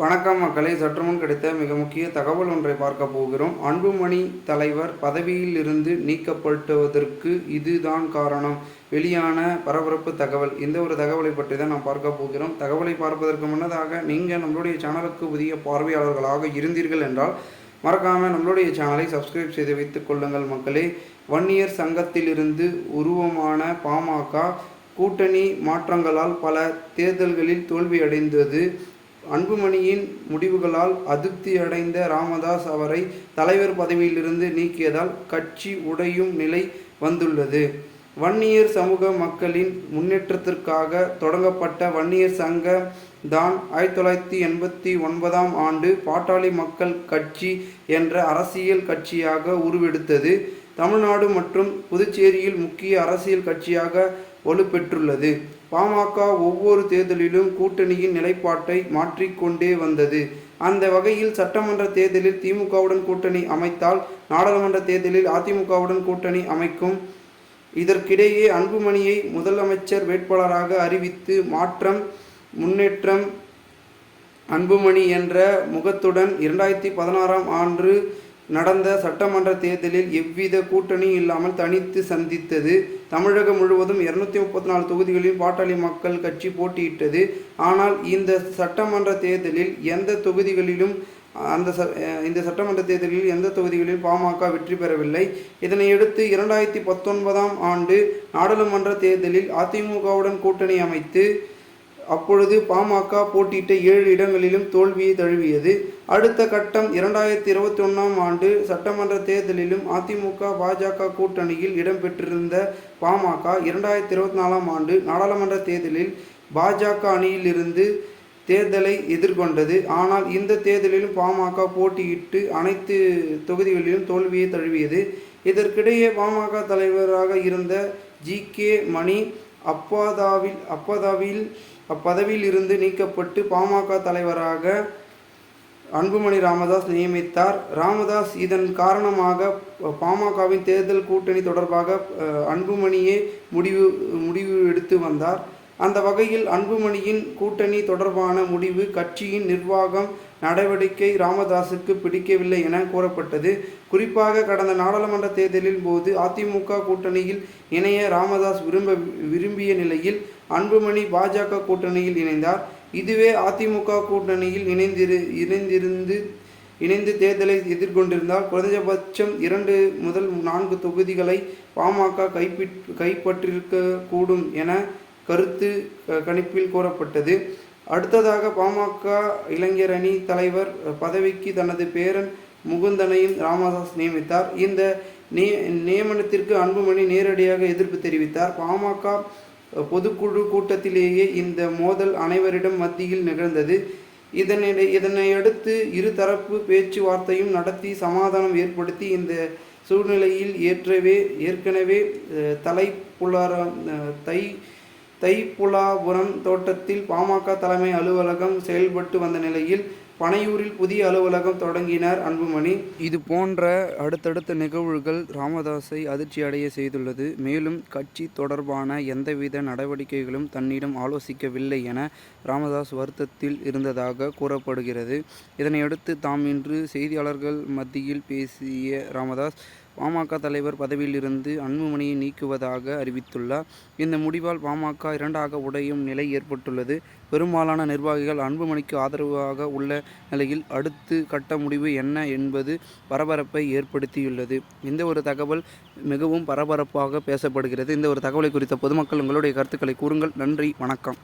வணக்கம் மக்களை, சற்றுமுன் கிடைத்த மிக முக்கிய தகவல் ஒன்றை பார்க்க போகிறோம். அன்புமணி தலைவர் பதவியில் இருந்து நீக்கப்பட்டதற்கு இதுதான் காரணம். வெளியான பரபரப்பு தகவல். இந்த ஒரு தகவலை பற்றி தான் நாம் பார்க்க போகிறோம். தகவலை பார்ப்பதற்கு முன்னதாக நீங்கள் நம்மளுடைய சேனலுக்கு புதிய பார்வையாளர்களாக இருந்தீர்கள் என்றால் மறக்காமல் நம்மளுடைய சேனலை சப்ஸ்கிரைப் செய்து வைத்துக் கொள்ளுங்கள் மக்களே. வன்னியர் சங்கத்திலிருந்து உருவமான பாமக கூட்டணி மாற்றங்களால் பல தேர்தல்களில் தோல்வியடைந்தது. அன்புமணியின் முடிவுகளால் அதிருப்தி அடைந்த ராமதாஸ் அவரை தலைவர் பதவியிலிருந்து நீக்கியதால் கட்சி உடையும் நிலை வந்துள்ளது. வன்னியர் சமூக மக்களின் முன்னேற்றத்திற்காக தொடங்கப்பட்ட வன்னியர் சங்க தான் 1989ஆம் ஆண்டு பாட்டாளி மக்கள் கட்சி என்ற அரசியல் கட்சியாக உருவெடுத்தது. தமிழ்நாடு மற்றும் புதுச்சேரியில் முக்கிய அரசியல் கட்சியாக வலுப்பெற்றுள்ளது. பாமக ஒவ்வொரு தேர்தலிலும் கூட்டணியின் நிலைப்பாட்டை மாற்றிக்கொண்டே வந்தது. அந்த வகையில் சட்டமன்ற தேர்தலில் திமுகவுடன் கூட்டணி அமைத்தால் நாடாளுமன்ற தேர்தலில் அதிமுகவுடன் கூட்டணி அமைக்கும். இதற்கிடையே அன்புமணியை முதலமைச்சர் வேட்பாளராக அறிவித்து மாற்றம் முன்னேற்றம் அன்புமணி என்ற முகத்துடன் 2016ஆம் ஆண்டு நடந்த சட்டமன்ற தேர்தலில் எவ்வித கூட்டணி இல்லாமல் தனித்து சந்தித்தது. தமிழகம் முழுவதும் 234 தொகுதிகளில் பாட்டாளி மக்கள் கட்சி போட்டியிட்டது. ஆனால் இந்த சட்டமன்ற தேர்தலில் எந்த தொகுதிகளிலும் பாமக வெற்றி பெறவில்லை. இதனையடுத்து 2019ஆம் ஆண்டு நாடாளுமன்ற தேர்தலில் அதிமுகவுடன் கூட்டணி அமைத்து அப்பொழுது பாமக போட்டியிட்ட 7 இடங்களிலும் தோல்வியை தழுவியது. அடுத்த கட்டம் 2021ஆம் ஆண்டு சட்டமன்ற தேர்தலிலும் அதிமுக பாஜக கூட்டணியில் இடம்பெற்றிருந்த பாமக 2024ஆம் ஆண்டு நாடாளுமன்ற தேர்தலில் பாஜக அணியிலிருந்து தேர்தலை எதிர்கொண்டது. ஆனால் இந்த தேர்தலிலும் பாமக போட்டியிட்டு அனைத்து தொகுதிகளிலும் தோல்வியை தழுவியது. இதற்கிடையே பாமக தலைவராக இருந்த ஜி.கே. மணி அப்பதவியில் இருந்து நீக்கப்பட்டு பாமக தலைவராக அன்புமணி ராமதாஸ் நியமித்தார். ராமதாஸ் இதன் காரணமாக பாமகவின் தேர்தல் கூட்டணி தொடர்பாக அன்புமணியே முடிவு எடுத்து வந்தார். அந்த வகையில் அன்புமணியின் கூட்டணி தொடர்பான முடிவு கட்சியின் நிர்வாகம் நடவடிக்கை ராமதாஸுக்கு பிடிக்கவில்லை என கூறப்பட்டது. குறிப்பாக கடந்த நாடாளுமன்ற தேர்தலின் போது அதிமுக கூட்டணியில் இணைய ராமதாஸ் விரும்பிய நிலையில் அன்புமணி பாஜக கூட்டணியில் இணைந்தார். இதுவே அதிமுக கூட்டணியில் இணைந்து தேர்தலை எதிர்கொண்டிருந்தால் குறைந்தபட்சம் 2 முதல் 4 தொகுதிகளை பாமக கைப்பற்றிருக்கக்கூடும் என கருத்து கணிப்பில் கூறப்பட்டது. அடுத்ததாக பாமக இளைஞர் அணி தலைவர் பதவிக்கு தனது பேரன் முகுந்தனையும் ராமதாஸ் நியமித்தார். இந்த நியமனத்திற்கு அன்புமணி நேரடியாக எதிர்ப்பு தெரிவித்தார். பாமக பொதுக்குழு கூட்டத்திலேயே இந்த மோதல் அனைவரிடம் மத்தியில் நிகழ்ந்தது. இதனையடுத்து இருதரப்பு பேச்சுவார்த்தையும் நடத்தி சமாதானம் ஏற்படுத்தி இந்த சூழ்நிலையில் ஏற்கனவே தைப்புலாபுரம் தோட்டத்தில் பாமக தலைமை அலுவலகம் செயல்பட்டு வந்த நிலையில் பனையூரில் புதிய அலுவலகம் தொடங்கினார் அன்புமணி. இது போன்ற அடுத்தடுத்த நிகழ்வுகள் ராமதாஸை அதிர்ச்சி அடைய செய்துள்ளது. மேலும் கட்சி தொடர்பான எந்தவித நடவடிக்கைகளும் தன்னிடம் ஆலோசிக்கவில்லை என ராமதாஸ் வருத்தத்தில் இருந்ததாக கூறப்படுகிறது. இதனையடுத்து தாம் இன்று செய்தியாளர்கள் மத்தியில் பேசிய ராமதாஸ் பாமக தலைவர் பதவியிலிருந்து அன்புமணியை நீக்குவதாக அறிவித்துள்ளார். இந்த முடிவால் பாமக 2ஆக உடையும் நிலை ஏற்பட்டுள்ளது. பெரும்பாலான நிர்வாகிகள் அன்புமணிக்கு ஆதரவாக உள்ள நிலையில் அடுத்து கட்ட முடிவு என்ன என்பது பரபரப்பை ஏற்படுத்தியுள்ளது. இந்த ஒரு தகவல் மிகவும் பரபரப்பாக பேசப்படுகிறது. இந்த ஒரு தகவலை குறித்த பொதுமக்கள் உங்களுடைய கருத்துக்களை கூறுங்கள். நன்றி, வணக்கம்.